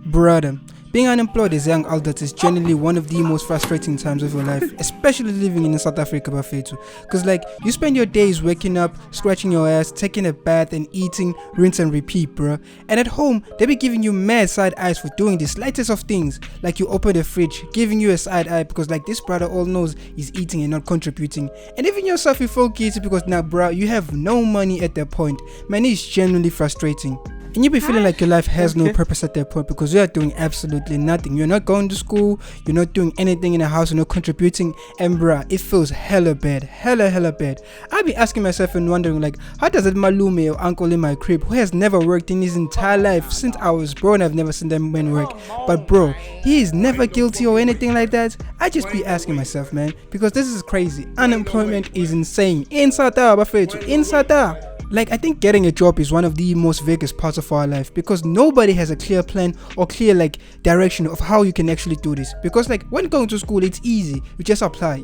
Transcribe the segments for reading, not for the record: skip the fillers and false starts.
Brother, being unemployed as a young adult is generally one of the most frustrating times of your life, especially living in South Africa, Bafetu. Because you spend your days waking up, scratching your ass, taking a bath and eating, rinse and repeat, bruh. And at home, they be giving you mad side eyes for doing the slightest of things. Like you open the fridge, giving you a side eye because this brother all knows he's eating and not contributing. And even yourself, you feel guilty because bruh, you have no money at that point. Man, it's genuinely frustrating. And you be feeling like your life has no purpose at that point because you are doing absolutely nothing. You're not going to school, you're not doing anything in the house, you're not contributing, and bruh, it feels hella bad, hella bad. I be asking myself and wondering how does it malume or uncle in my crib who has never worked in his entire life since I was born, I've never seen that man work, but bro, he is never guilty or anything like that. I just be asking myself, man, because this is crazy. Unemployment is insane. In South Africa, in South Africa. I think getting a job is one of the most biggest parts of our life because nobody has a clear plan or clear direction of how you can actually do this. Because when going to school, it's easy. You just apply,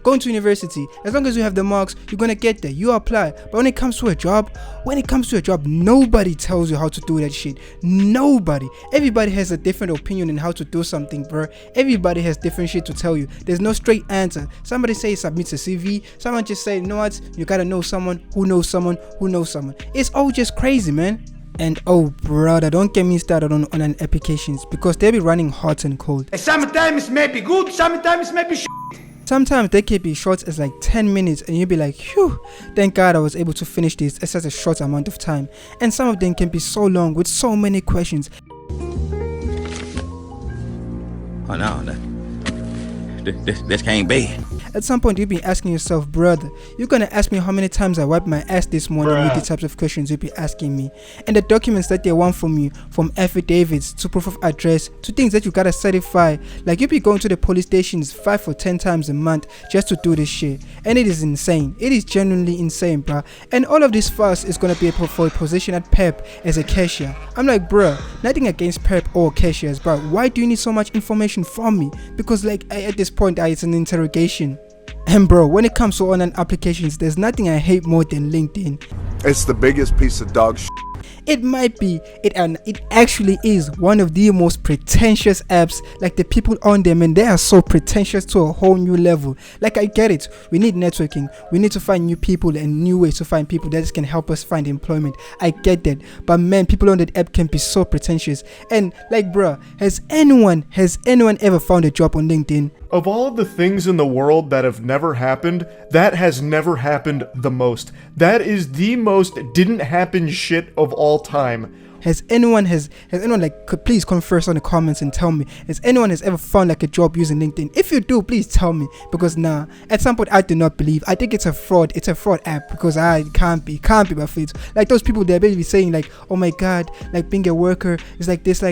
Going to university, as long as you have the marks, you're gonna get there. You apply. But when it comes to a job, nobody tells you how to do that shit. Nobody. Everybody has a different opinion on how to do something, bro. Everybody has different shit to tell you. There's no straight answer. Somebody say submit a CV. Someone just say, you know what? You gotta know someone who knows someone who knows someone. It's all just crazy, man. And oh brother, don't get me started on online applications because they be running hot and cold. Sometimes may be good, sometimes may be Sometimes they can be short as 10 minutes and you'll be like, phew, thank God I was able to finish this at such a short amount of time. And some of them can be so long with so many questions. Oh no, this can't be. At some point you'll be asking yourself, brother, you're gonna ask me how many times I wiped my ass this morning with the types of questions you'll be asking me. And the documents that they want from you, from affidavits to proof of address to things that you gotta certify. You'll be going to the police stations 5 or 10 times a month just to do this shit. And it is insane. It is genuinely insane, bro. And all of this fuss is gonna be for a position at PEP as a cashier. I'm like, bro, nothing against PEP or cashiers, but why do you need so much information from me? Because at this point it's an interrogation. And bro, when it comes to online applications, there's nothing I hate more than LinkedIn. It's the biggest piece of dog shit. It might be, and it actually is one of the most pretentious apps. The people on them, and they are so pretentious to a whole new level. I get it, we need networking, we need to find new people and new ways to find people that can help us find employment. I get that, but man, people on that app can be so pretentious. And bro, has anyone ever found a job on LinkedIn? Of all of the things in the world that have never happened, that has never happened the most. That is the most didn't happen shit of all time. Has anyone please confess on the comments and tell me, has anyone ever found a job using LinkedIn? If you do, please tell me, because at some point I do not believe. I think it's a fraud app, because it can't be my faith. Those people, they're basically saying oh my god, being a worker is like this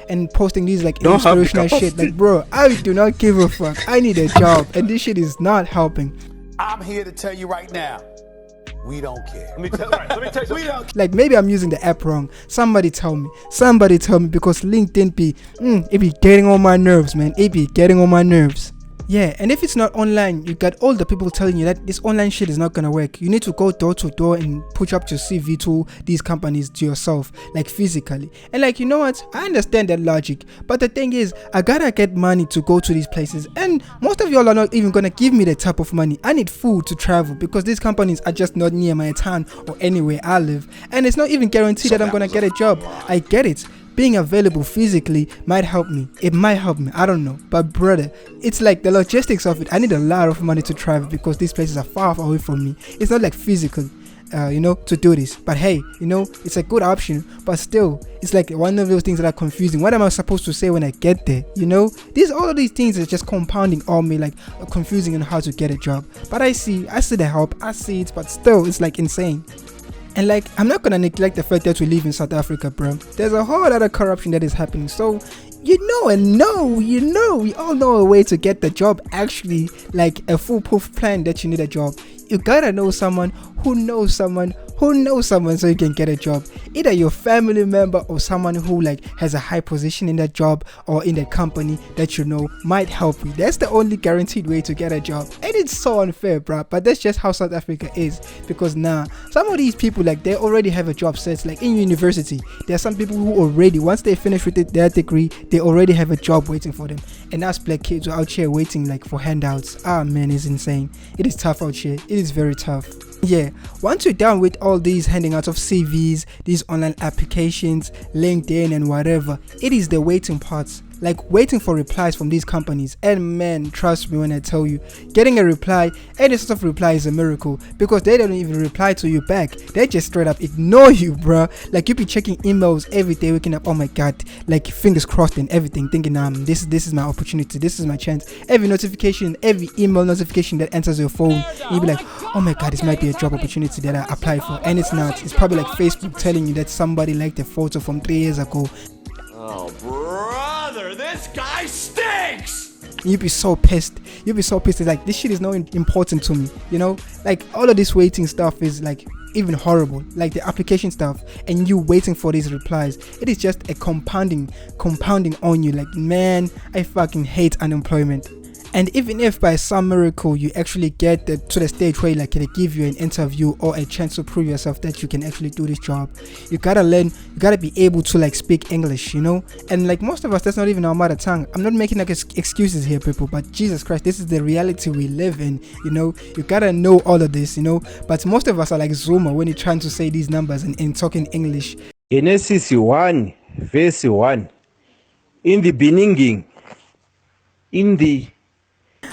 and posting these inspirational shit. Bro, I do not give a fuck. I need a job and this shit is not helping. I'm here to tell you right now, we don't care. Let me tell you. We don't. Maybe I'm using the app wrong. Somebody tell me because LinkedIn it be getting on my nerves, man. It be getting on my nerves. Yeah, and if it's not online, you got all the people telling you that this online shit is not gonna work. You need to go door to door and push up your CV to these companies to yourself, physically. And you know what? I understand that logic, but the thing is, I gotta get money to go to these places, and most of y'all are not even gonna give me that type of money. I need food to travel because these companies are just not near my town or anywhere I live, and it's not even guaranteed that I'm gonna get a job. I get it. Being available physically might help me. It might help me. I don't know. But brother, it's the logistics of it. I need a lot of money to travel because these places are far away from me. It's not physical, to do this. But hey, it's a good option. But still, it's one of those things that are confusing. What am I supposed to say when I get there? All of these things are just compounding on me, confusing on how to get a job. But I see the help. I see it, but still, it's insane. And I'm not gonna neglect the fact that we live in South Africa, bro. There's a whole lot of corruption that is happening. So, we all know a way to get the job, actually, a foolproof plan that you need a job. You gotta know someone who knows someone who knows someone so you can get a job. Either your family member or someone who like has a high position in that job or in that company that you know might help you. That's the only guaranteed way to get a job. And it's so unfair, bro, but that's just how South Africa is. Because some of these people, like, they already have a job set. Like in university, there are some people who already, once they finish with their degree, they already have a job waiting for them. And us black kids are out here waiting like for handouts. Man, it's insane. It is tough out here. It is very tough. Yeah, once you're done with all these handing out of CVs, these online applications, LinkedIn and whatever, it is the waiting parts. Like waiting for replies from these companies. And man, trust me when I tell you, getting a reply, any sort of reply is a miracle, because they don't even reply to you back. They just straight up ignore you, bruh. Like you be checking emails every day, waking up, oh my god, like fingers crossed and everything, thinking this is my opportunity, this is my chance. Every notification, every email notification that enters your phone, you be like, oh my god, this might be a job opportunity that I applied for. And it's not. It's probably like Facebook telling you that somebody liked a photo from 3 years ago. Oh, brother, this guy stinks! You'd be so pissed. It's like, this shit is not important to me, you know? Like all of this waiting stuff is like even horrible, like the application stuff, and you waiting for these replies. It is just a compounding on you. Like, man, I fucking hate unemployment. And even if by some miracle you actually get to the stage where like they give you an interview or a chance to prove yourself that you can actually do this job, you gotta learn, you gotta be able to like speak English, you know? And like most of us, that's not even our mother tongue. I'm not making like excuses here, people, but Jesus Christ, this is the reality we live in, you know? You gotta know all of this, you know? But most of us are like Zuma when you're trying to say these numbers and talking English. Genesis 1 verse 1, in the beginning, in the...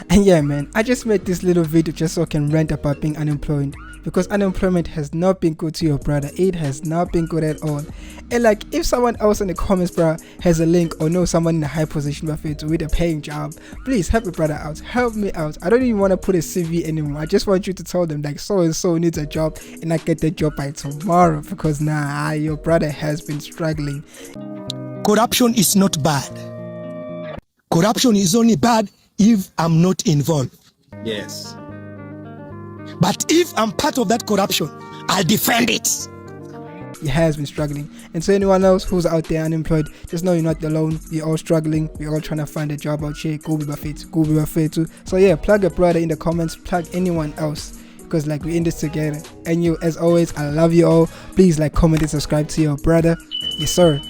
And yeah, man, I just made this little video just so I can rant about being unemployed, because unemployment has not been good to your brother. It has not been good at all. And like, if someone else in the comments, bro, has a link or knows someone in a high position with a paying job, please help your brother out. Help me out. I don't even want to put a CV anymore. I just want you to tell them like so and so needs a job and I get the job by tomorrow, because your brother has been struggling. Corruption is not bad. Corruption is only bad if I'm not involved. Yes. But if I'm part of that corruption, I'll defend it. He has been struggling. And so anyone else who's out there unemployed, just know you're not alone. We're all struggling. We're all trying to find a job out here. Go be buffet too. So yeah, plug a brother in the comments. Plug anyone else, because like we're in this together. And you, as always, I love you all. Please like, comment and subscribe to your brother. Yes sir.